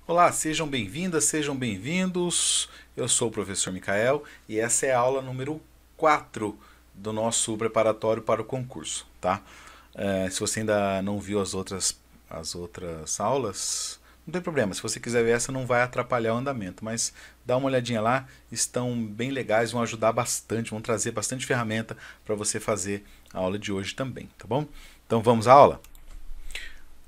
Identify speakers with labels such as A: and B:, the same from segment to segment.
A: Olá, sejam bem-vindas, sejam bem-vindos. Eu sou o professor Micael e essa é a aula número 4 do nosso preparatório para o concurso, tá? Se você ainda não viu as outras aulas, não tem problema. Se você quiser ver essa, não vai atrapalhar o andamento, mas dá uma olhadinha lá, estão bem legais, vão ajudar bastante, vão trazer bastante ferramenta para você fazer a aula de hoje também, tá bom? Então vamos à aula?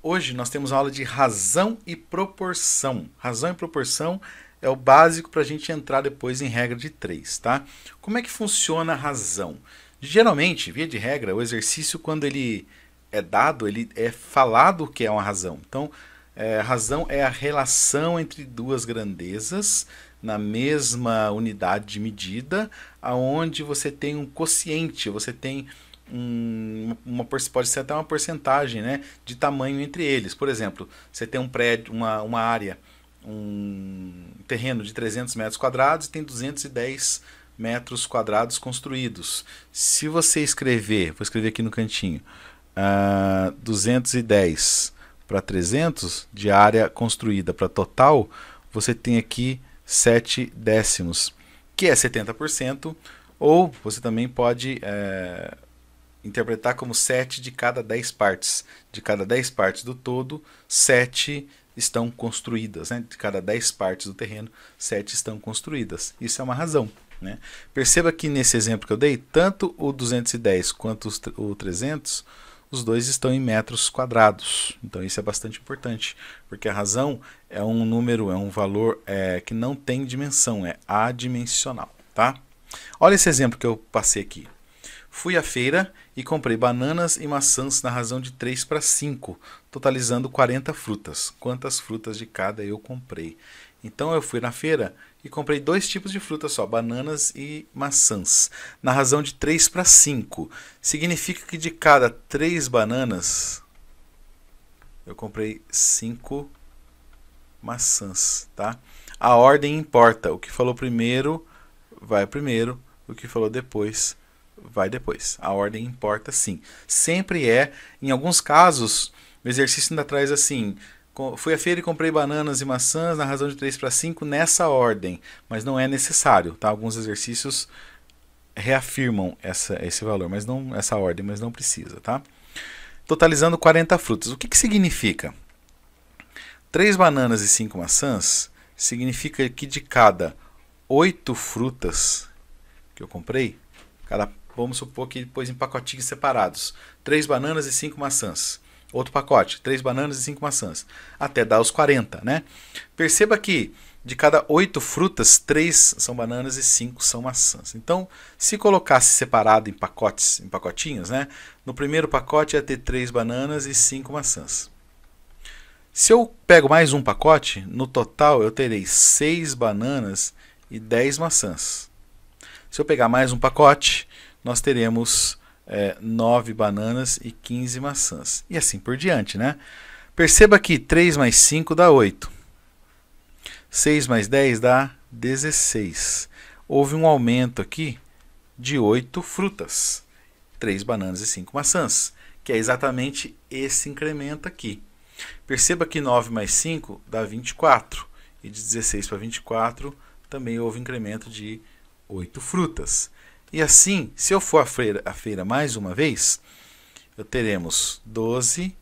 A: Hoje nós temos a aula de razão e proporção. Razão e proporção é o básico para a gente entrar depois em regra de 3, tá? Como é que funciona a razão? Geralmente, via de regra, o exercício, quando ele é dado, ele é falado o que é uma razão. Então, a razão é a relação entre duas grandezas na mesma unidade de medida, aonde você tem um quociente, você tem pode ser até uma porcentagem, né, de tamanho entre eles. Por exemplo, você tem um prédio, uma área, um terreno de 300 metros quadrados e tem 210 metros quadrados construídos. Se você escrever, vou escrever aqui no cantinho, 210 para 300 de área construída para total, você tem aqui 7 décimos, que é 70%, ou você também pode interpretar como 7 de cada 10 partes. De cada 10 partes do todo, 7 estão construídas. Né? De cada 10 partes do terreno, 7 estão construídas. Isso é uma razão. Né? Perceba que nesse exemplo que eu dei, tanto o 210 quanto o 300, os dois estão em metros quadrados. Então isso é bastante importante, porque a razão é um número, é um valor que não tem dimensão, é adimensional. Tá? Olha esse exemplo que eu passei aqui. Fui à feira e comprei bananas e maçãs na razão de 3 para 5, totalizando 40 frutas. Quantas frutas de cada eu comprei? Então eu fui na feira e comprei 2 tipos de frutas só, bananas e maçãs, na razão de 3 para 5. Significa que de cada 3 bananas eu comprei 5 maçãs, tá? A ordem importa. O que falou primeiro vai primeiro, o que falou depois vai depois. A ordem importa sim. Sempre é, em alguns casos, o exercício ainda traz assim: fui à feira e comprei bananas e maçãs na razão de 3 para 5 nessa ordem, mas não é necessário, tá? Alguns exercícios reafirmam esse valor, mas não essa ordem, mas não precisa, tá? Totalizando 40 frutas. O que significa? 3 bananas e 5 maçãs significa que de cada 8 frutas que eu comprei, vamos supor que pôs em pacotinhos separados. 3 bananas e 5 maçãs. Outro pacote, 3 bananas e 5 maçãs. Até dar os 40, né? Perceba que de cada 8 frutas, 3 são bananas e 5 são maçãs. Então, se colocasse separado em pacotes, em pacotinhos, né? No primeiro pacote ia ter 3 bananas e 5 maçãs. Se eu pego mais um pacote, no total eu terei 6 bananas e 10 maçãs. Se eu pegar mais um pacote, nós teremos 9 bananas e 15 maçãs. E assim por diante, né? Perceba que 3 mais 5 dá 8. 6 mais 10 dá 16. Houve um aumento aqui de 8 frutas. 3 bananas e 5 maçãs, que é exatamente esse incremento aqui. Perceba que 9 mais 5 dá 24. E de 16 para 24 também houve incremento de 8 frutas. E assim, se eu for à feira mais uma vez, eu teremos 12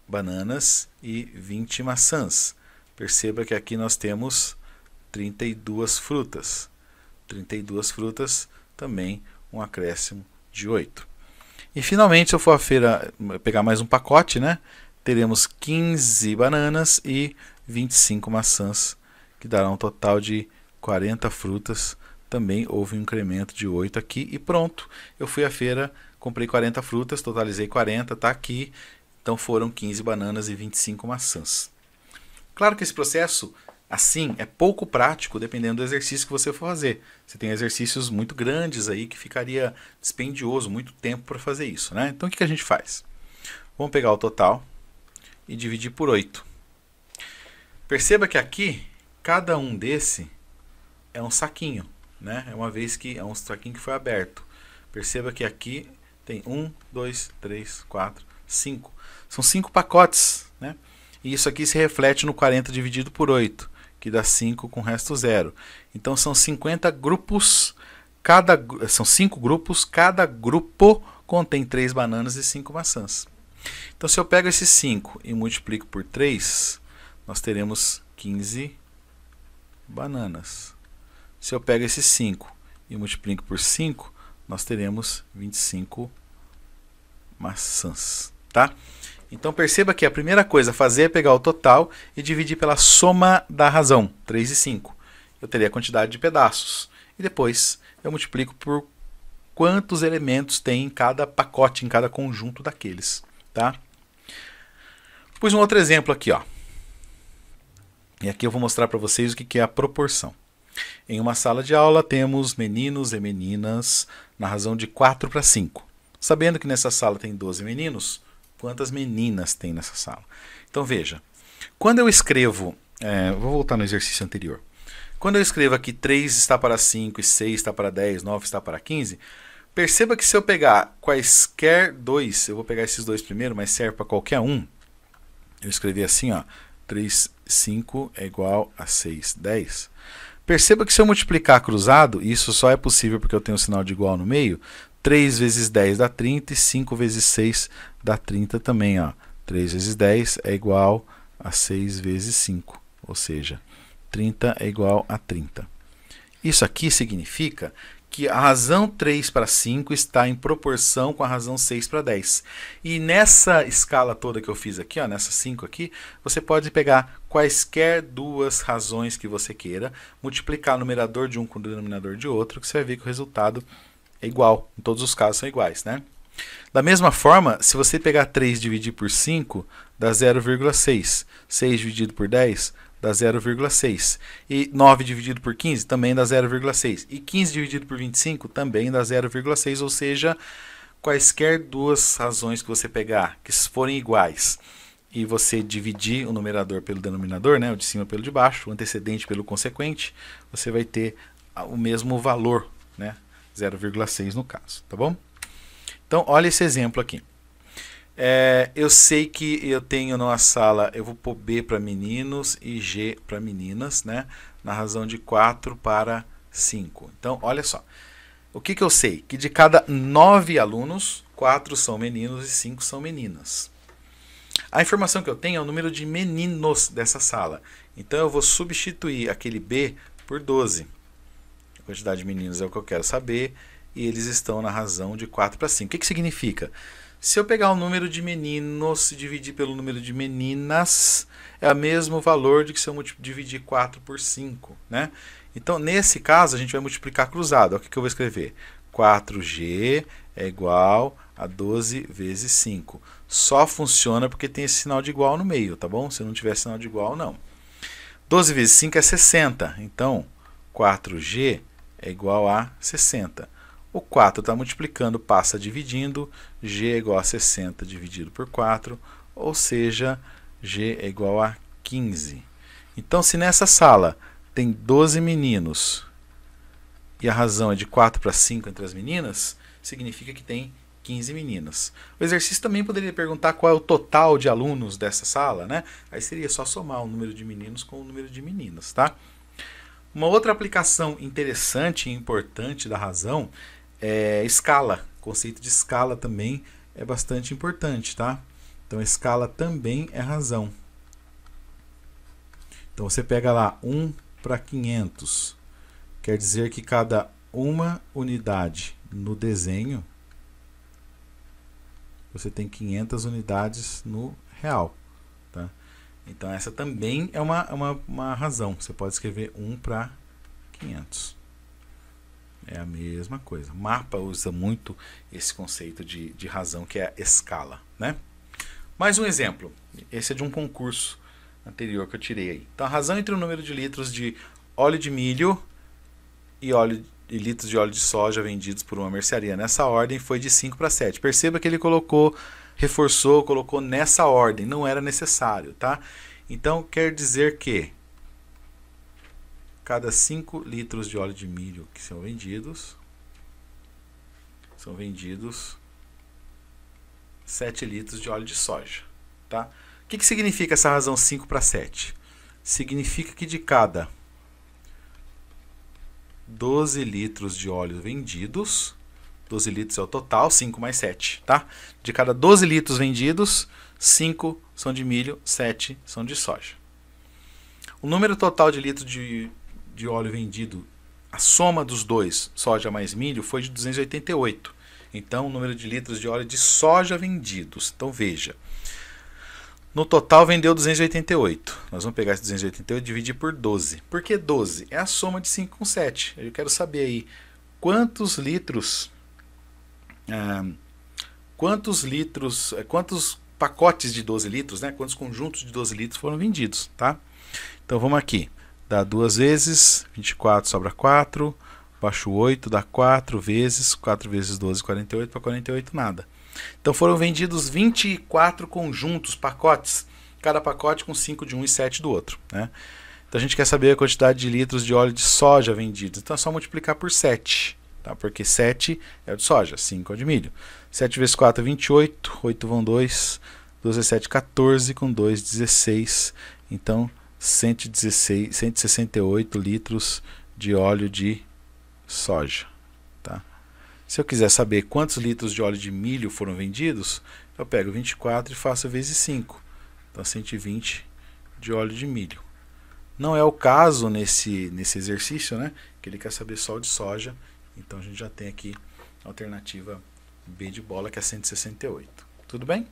A: bananas e 20 maçãs. Perceba que aqui nós temos 32 frutas. 32 frutas, também um acréscimo de 8. E finalmente, se eu for à feira pegar mais um pacote, né, teremos 15 bananas e 25 maçãs, que dará um total de 40 frutas. Também houve um incremento de 8 aqui e pronto. Eu fui à feira, comprei 40 frutas, totalizei 40, está aqui. Então foram 15 bananas e 25 maçãs. Claro que esse processo, assim, é pouco prático dependendo do exercício que você for fazer. Você tem exercícios muito grandes aí que ficaria dispendioso, muito tempo para fazer isso, né? Então o que a gente faz? Vamos pegar o total e dividir por 8. Perceba que aqui, cada um desse é um saquinho. Né? É uma vez que é um saquinho que foi aberto. Perceba que aqui tem 1, 2, 3, 4, 5. São 5 pacotes. Né? E isso aqui se reflete no 40 dividido por 8, que dá 5 com o resto 0. Então são 50 grupos, são 5 grupos, cada grupo contém 3 bananas e 5 maçãs. Então se eu pego esses 5 e multiplico por 3, nós teremos 15 bananas. Se eu pego esses 5 e multiplico por 5, nós teremos 25 maçãs, tá? Então perceba que a primeira coisa a fazer é pegar o total e dividir pela soma da razão, 3 e 5. Eu teria a quantidade de pedaços. E depois eu multiplico por quantos elementos tem em cada pacote, em cada conjunto daqueles, tá? Pus um outro exemplo aqui, ó. E aqui eu vou mostrar para vocês o que é a proporção. Em uma sala de aula temos meninos e meninas na razão de 4 para 5. Sabendo que nessa sala tem 12 meninos, quantas meninas tem nessa sala? Então veja, quando eu escrevo, vou voltar no exercício anterior. Quando eu escrevo aqui 3 está para 5, e 6 está para 10, 9 está para 15, perceba que se eu pegar quaisquer dois, eu vou pegar esses dois primeiro, mas serve para qualquer um. Eu escrevi assim, ó, 3, 5 é igual a 6, 10. Perceba que se eu multiplicar cruzado, isso só é possível porque eu tenho um sinal de igual no meio, 3 vezes 10 dá 30 e 5 vezes 6 dá 30 também. Ó. 3 vezes 10 é igual a 6 vezes 5, ou seja, 30 é igual a 30. Isso aqui significa que a razão 3 para 5 está em proporção com a razão 6 para 10. E nessa escala toda que eu fiz aqui, ó, nessa 5 aqui, você pode pegar quaisquer duas razões que você queira, multiplicar o numerador de um com o denominador de outro, que você vai ver que o resultado é igual. Em todos os casos são iguais, né? Da mesma forma, se você pegar 3 e dividir por 5, dá 0,6. 6 dividido por 10 dá 0,6. E 9 dividido por 15 também dá 0,6. E 15 dividido por 25 também dá 0,6. Ou seja, quaisquer duas razões que você pegar que forem iguais e você dividir o numerador pelo denominador, né, o de cima pelo de baixo, o antecedente pelo consequente, você vai ter o mesmo valor, né, 0,6 no caso, tá bom? Então, olha esse exemplo aqui. Eu sei que eu tenho numa sala, eu vou pôr B para meninos e G para meninas, né? Na razão de 4 para 5. Então, olha só. O que eu sei? Que de cada 9 alunos, 4 são meninos e 5 são meninas. A informação que eu tenho é o número de meninos dessa sala. Então, eu vou substituir aquele B por 12. A quantidade de meninos é o que eu quero saber. E eles estão na razão de 4 para 5. O que significa? Se eu pegar o número de meninos e dividir pelo número de meninas, é o mesmo valor de que se eu dividir 4 por 5. Né? Então, nesse caso, a gente vai multiplicar cruzado. Olha o que eu vou escrever. 4G é igual a 12 vezes 5. Só funciona porque tem esse sinal de igual no meio, tá bom? Se não tiver sinal de igual, não. 12 vezes 5 é 60. Então, 4G é igual a 60. O 4 está multiplicando, passa dividindo, G é igual a 60 dividido por 4, ou seja, G é igual a 15. Então, se nessa sala tem 12 meninos e a razão é de 4 para 5 entre as meninas, significa que tem 15 meninas. O exercício também poderia perguntar qual é o total de alunos dessa sala, né? Aí seria só somar o número de meninos com o número de meninas, tá? Uma outra aplicação interessante e importante da razão é escala. O conceito de escala também é bastante importante, tá? Então, escala também é razão. Então, você pega lá 1 para 500. Quer dizer que cada uma unidade no desenho, você tem 500 unidades no real. Tá? Então, essa também é uma razão. Você pode escrever 1 para 500. É a mesma coisa. Mapa usa muito esse conceito de razão, que é a escala. Né? Mais um exemplo. Esse é de um concurso anterior que eu tirei aí. Então, a razão entre o número de litros de óleo de milho e litros de óleo de soja vendidos por uma mercearia nessa ordem foi de 5 para 7. Perceba que ele colocou nessa ordem. Não era necessário. Tá? Então, quer dizer que cada 5 litros de óleo de milho que são vendidos 7 litros de óleo de soja. Tá? que significa essa razão 5 para 7? Significa que de cada 12 litros de óleo vendidos, 12 litros é o total, 5 mais 7, tá? De cada 12 litros vendidos, 5 são de milho, 7 são de soja. O número total de litros de óleo vendido, a soma dos dois, soja mais milho, foi de 288. Então, o número de litros de óleo de soja vendidos. Então, veja. No total, vendeu 288. Nós vamos pegar esse 288 e dividir por 12. Por que 12? É a soma de 5 com 7. Eu quero saber aí quantos pacotes de 12 litros, né? Quantos conjuntos de 12 litros foram vendidos, tá? Então, vamos aqui. Dá 2 vezes, 24 sobra 4, baixo 8, dá 4 vezes, 4 vezes 12, 48, para 48 nada. Então foram vendidos 24 conjuntos, pacotes, cada pacote com 5 de um e 7 do outro, né? Então a gente quer saber a quantidade de litros de óleo de soja vendidos. Então é só multiplicar por 7, tá? Porque 7 é o de soja, 5 é o de milho. 7 vezes 4 é 28, 8 vão 2, 2 vezes 7 14, com 2 16, então 168 litros de óleo de soja, tá? Se eu quiser saber quantos litros de óleo de milho foram vendidos, eu pego 24 e faço vezes 5. Então 120 de óleo de milho. Não é o caso nesse exercício, né? Que ele quer saber só o de soja. Então a gente já tem aqui a alternativa B de bola, que é 168. Tudo bem?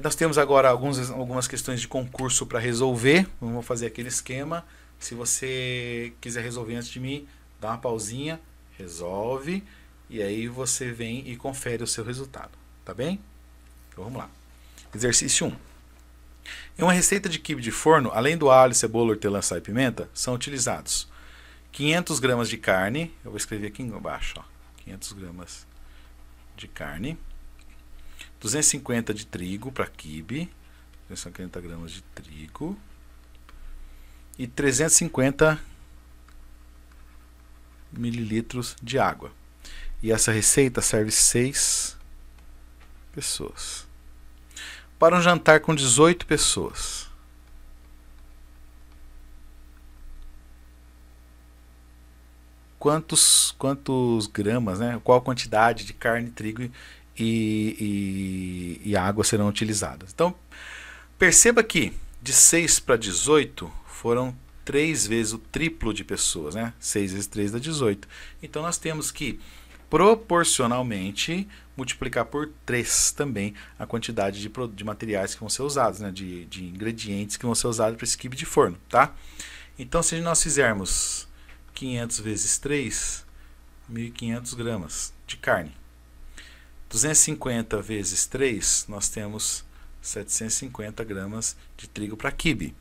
A: Nós temos agora algumas questões de concurso para resolver. Vamos fazer aquele esquema. Se você quiser resolver antes de mim, dá uma pausinha, resolve, e aí você vem e confere o seu resultado, tá bem? Então vamos lá. Exercício 1. Em uma receita de quibe de forno, além do alho, cebola, hortelã, sal e pimenta, são utilizados 500 gramas de carne, eu vou escrever aqui embaixo, ó, 500 gramas de carne, 250 de trigo para quibe, 250 gramas de trigo, e 350 mililitros de água. E essa receita serve 6 pessoas. Para um jantar com 18 pessoas, quantos gramas, né? Qual a quantidade de carne, trigo e água serão utilizadas? Então, perceba que de 6 para 18 foram 3 vezes o triplo de pessoas, né? 6 vezes 3 dá 18. Então nós temos que proporcionalmente multiplicar por 3 também a quantidade de materiais que vão ser usados, né? de ingredientes que vão ser usados para esse quibe de forno, tá? Então se nós fizermos 500 vezes 3, 1.500 gramas de carne. 250 vezes 3, nós temos 750 gramas de trigo para quibe.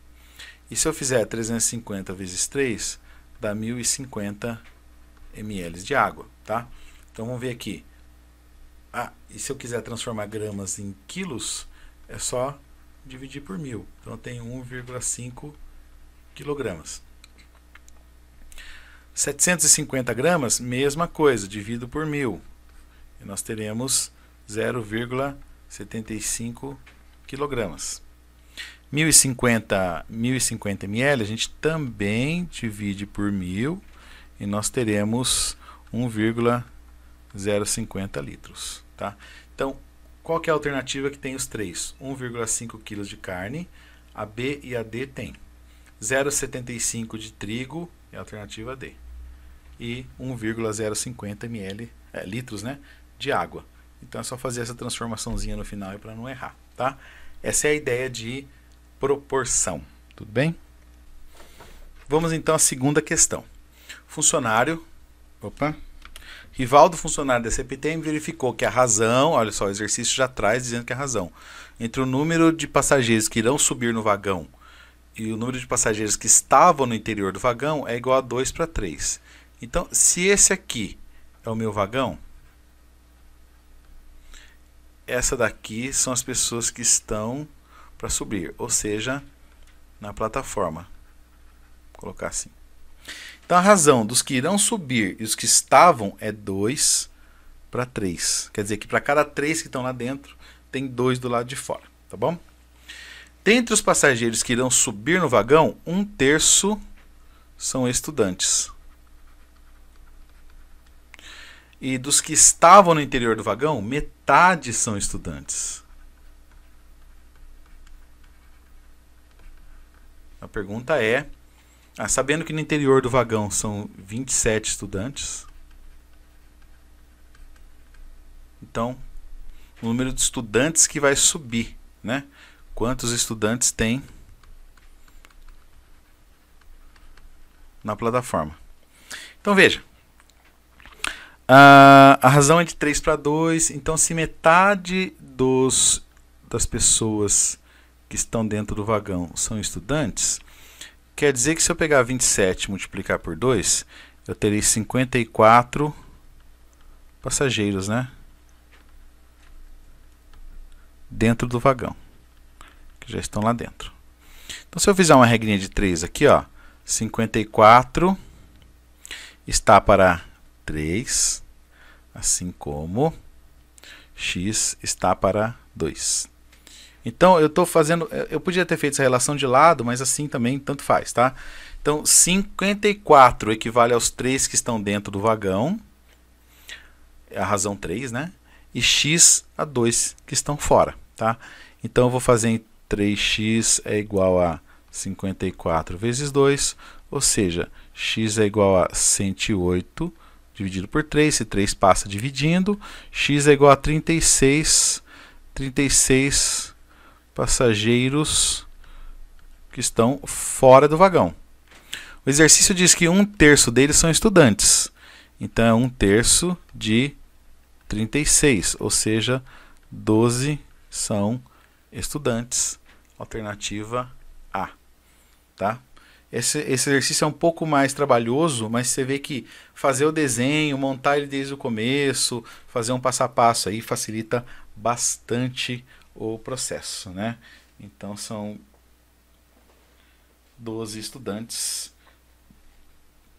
A: E se eu fizer 350 vezes 3, dá 1.050 ml de água, tá? Então vamos ver aqui. E se eu quiser transformar gramas em quilos, é só dividir por 1.000. Então eu tenho 1,5 quilogramas. 750 gramas, mesma coisa, divido por 1.000. E nós teremos 0,75 quilogramas. 1.050 ml, a gente também divide por 1.000 e nós teremos 1,050 litros. Tá? Então, qual que é a alternativa que tem os três? 1,5 kg de carne, a B e a D tem. 0,75 de trigo, é a alternativa D. E 1,050 litros, né, de água. Então é só fazer essa transformaçãozinha no final para não errar. Tá? Essa é a ideia de proporção. Tudo bem? Vamos então à segunda questão. Funcionário, Rivaldo, funcionário da CPTM, verificou que a razão, olha só, o exercício já traz dizendo que a razão, entre o número de passageiros que irão subir no vagão e o número de passageiros que estavam no interior do vagão é igual a 2 para 3. Então, se esse aqui é o meu vagão, essa daqui são as pessoas que estão para subir, ou seja, na plataforma. Vou colocar assim. Então a razão dos que irão subir e os que estavam é 2 para 3. Quer dizer que para cada 3 que estão lá dentro, tem 2 do lado de fora. Tá bom? Dentre os passageiros que irão subir no vagão, 1/3 são estudantes. E dos que estavam no interior do vagão, metade são estudantes. A pergunta é, sabendo que no interior do vagão são 27 estudantes, então, o número de estudantes que vai subir, né? Quantos estudantes tem na plataforma. Então, veja. A razão é de 3/2. Então, se metade das pessoas que estão dentro do vagão são estudantes, quer dizer que se eu pegar 27 e multiplicar por 2, eu terei 54 passageiros, né? Dentro do vagão, que já estão lá dentro. Então, se eu fizer uma regrinha de 3 aqui, ó, 54 está para 3, assim como x está para 2. Então, eu estou fazendo, eu podia ter feito essa relação de lado, mas assim também tanto faz, tá? Então, 54 equivale aos 3 que estão dentro do vagão, é a razão 3, né? E x a 2 que estão fora, tá? Então, eu vou fazer em 3x é igual a 54 vezes 2, ou seja, x é igual a 108 dividido por 3, se 3 passa dividindo, x é igual a 36 passageiros que estão fora do vagão. O exercício diz que 1/3 deles são estudantes, então é 1/3 de 36, ou seja, 12 são estudantes. Alternativa A. Tá? Esse exercício é um pouco mais trabalhoso, mas você vê que fazer o desenho, montar ele desde o começo, fazer um passo a passo aí facilita bastante o processo, né? Então são 12 estudantes,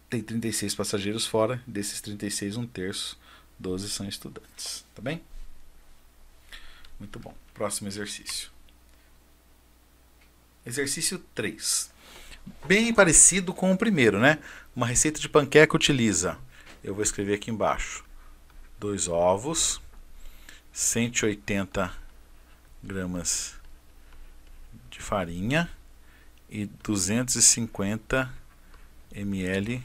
A: tem 36 passageiros fora, desses 36, 1/3, 12 são estudantes, tá bem? Muito bom. Próximo exercício. Exercício 3. Bem parecido com o primeiro, né? Uma receita de panqueca utiliza, eu vou escrever aqui embaixo, 2 ovos, 180 gramas de farinha e 250 ml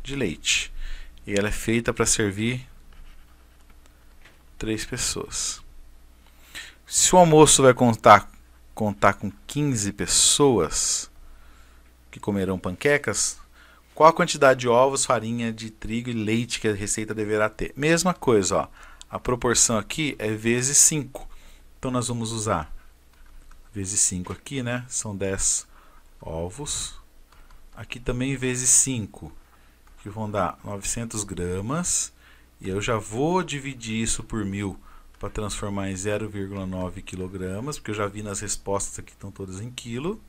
A: de leite. E ela é feita para servir 3 pessoas. Se o almoço vai contar com 15 pessoas que comerão panquecas, qual a quantidade de ovos, farinha de trigo e leite que a receita deverá ter? Mesma coisa, ó. A proporção aqui é vezes 5. Então nós vamos usar vezes 5 aqui, né? São 10 ovos. Aqui também vezes 5, que vão dar 900 gramas. E eu já vou dividir isso por 1000 para transformar em 0,9 kg, porque eu já vi nas respostas aqui, estão todas em quilo.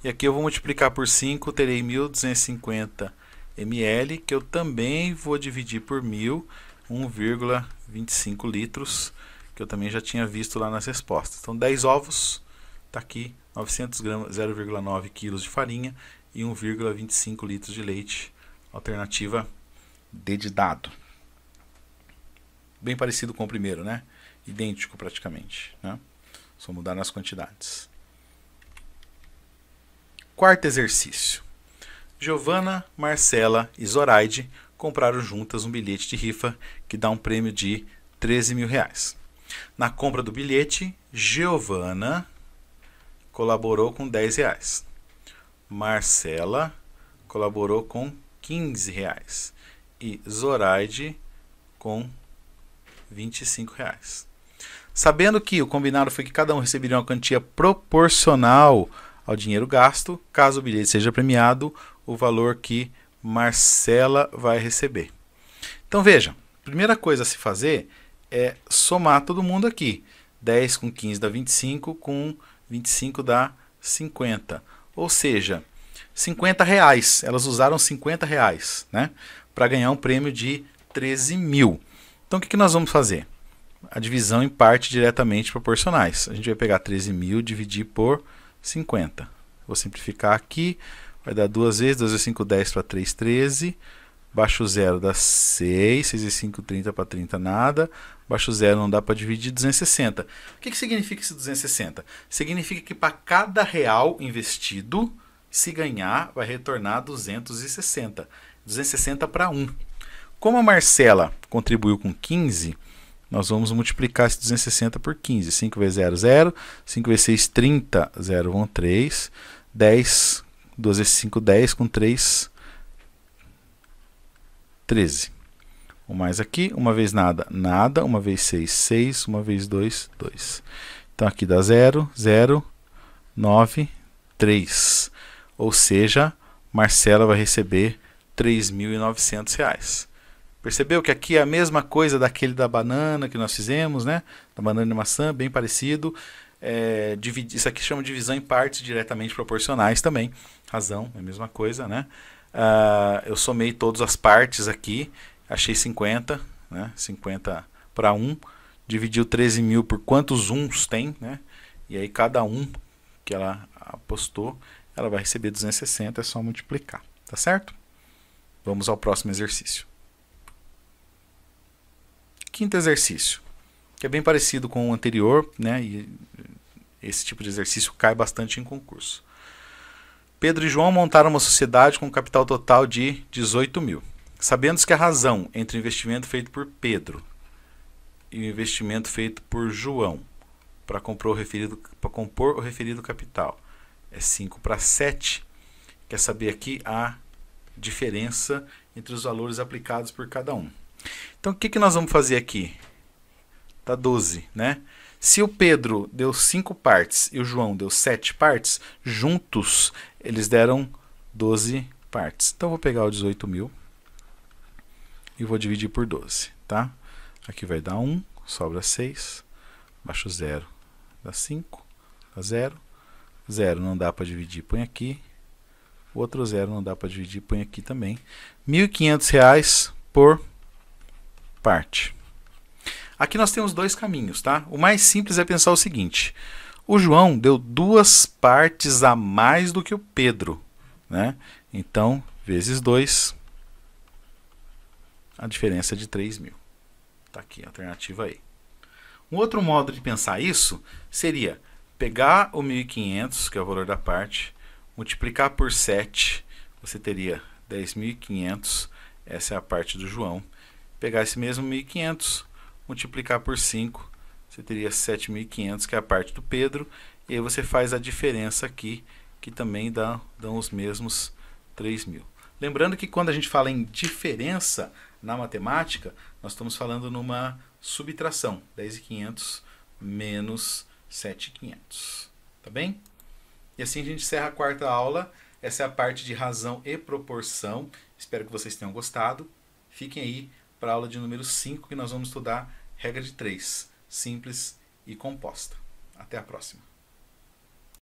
A: E aqui eu vou multiplicar por 5, terei 1.250 ml, que eu também vou dividir por 1000, 1,25 litros, que eu também já tinha visto lá nas respostas. Então 10 ovos, está aqui, 900 gramas, 0,9 kg de farinha e 1,25 litros de leite. Alternativa D de dado. Bem parecido com o primeiro, né? Idêntico praticamente, né? Só mudar nas quantidades. Quarto exercício. Giovana, Marcela e Zoraide compraram juntas um bilhete de rifa que dá um prêmio de 13 mil reais. Na compra do bilhete, Giovana colaborou com 10 reais. Marcela colaborou com 15 reais. E Zoraide com 25 reais. Sabendo que o combinado foi que cada um receberia uma quantia proporcional ao dinheiro gasto, caso o bilhete seja premiado, o valor que Marcela vai receber. Então veja, a primeira coisa a se fazer é somar todo mundo aqui. 10 com 15 dá 25, com 25 dá 50. Ou seja, 50 reais. Elas usaram 50 reais, né, para ganhar um prêmio de 13 mil. Então o que nós vamos fazer? a divisão em parte diretamente proporcionais. A gente vai pegar 13.000 e dividir por 50. Vou simplificar aqui. Vai dar 2 vezes. 2 vezes 5, 10 para 3, 13. Baixo zero dá 6. 6 vezes 5, 30 para 30, nada. Baixo zero não dá para dividir, 260. O que significa esse 260? Significa que para cada real investido, se ganhar, vai retornar 260. 260 para 1. Como a Marcela contribuiu com 15, nós vamos multiplicar esse 260 por 15. 5 vezes 0, 0. 5 vezes 6, 30. 0 vão 3. 10. 2 vezes 5, 10. Com 3, 13. Um mais aqui. Uma vez nada, nada. Uma vez 6, 6. Uma vez 2, 2. Então aqui dá 0, 0, 9, 3. Ou seja, Marcela vai receber R$ 3.900. Percebeu que aqui é a mesma coisa daquele da banana que nós fizemos, né? Da banana e maçã, bem parecido. Isso aqui chama de divisão em partes diretamente proporcionais também. Razão, é a mesma coisa, né? Eu somei todas as partes aqui, achei 50, né? 50 para 1. Dividiu 13.000 por quantos uns tem, né? E aí cada um que ela apostou, ela vai receber 260, é só multiplicar, tá certo? Vamos ao próximo exercício. Quinto exercício, que é bem parecido com o anterior, né? E esse tipo de exercício cai bastante em concurso. Pedro e João montaram uma sociedade com capital total de 18.000. Sabendo que a razão entre o investimento feito por Pedro e o investimento feito por João para compor o referido capital é 5 para 7, quer saber aqui a diferença entre os valores aplicados por cada um. Então, o que nós vamos fazer aqui? Dá 12, né? Se o Pedro deu 5 partes e o João deu 7 partes, juntos eles deram 12 partes. Então, eu vou pegar o 18.000 e vou dividir por 12, tá? Aqui vai dar 1, sobra 6, baixo 0, dá 5, dá 0. 0 não dá para dividir, põe aqui. O outro 0 não dá para dividir, põe aqui também. R$ 1.500 por parte. Aqui nós temos dois caminhos, tá? O mais simples é pensar o seguinte: o João deu 2 partes a mais do que o Pedro, né? Então, vezes 2, a diferença é de 3.000. Tá aqui a alternativa aí. Um outro modo de pensar isso seria pegar o 1.500, que é o valor da parte, multiplicar por 7, você teria 10.500, essa é a parte do João. Pegar esse mesmo 1.500, multiplicar por 5, você teria 7.500, que é a parte do Pedro, e aí você faz a diferença aqui, que também dão os mesmos 3.000. Lembrando que quando a gente fala em diferença na matemática, nós estamos falando numa subtração, 10.500 menos 7.500, tá bem? E assim a gente encerra a quarta aula. Essa é a parte de razão e proporção. Espero que vocês tenham gostado. Fiquem aí para a aula de número 5, que nós vamos estudar regra de 3, simples e composta. Até a próxima.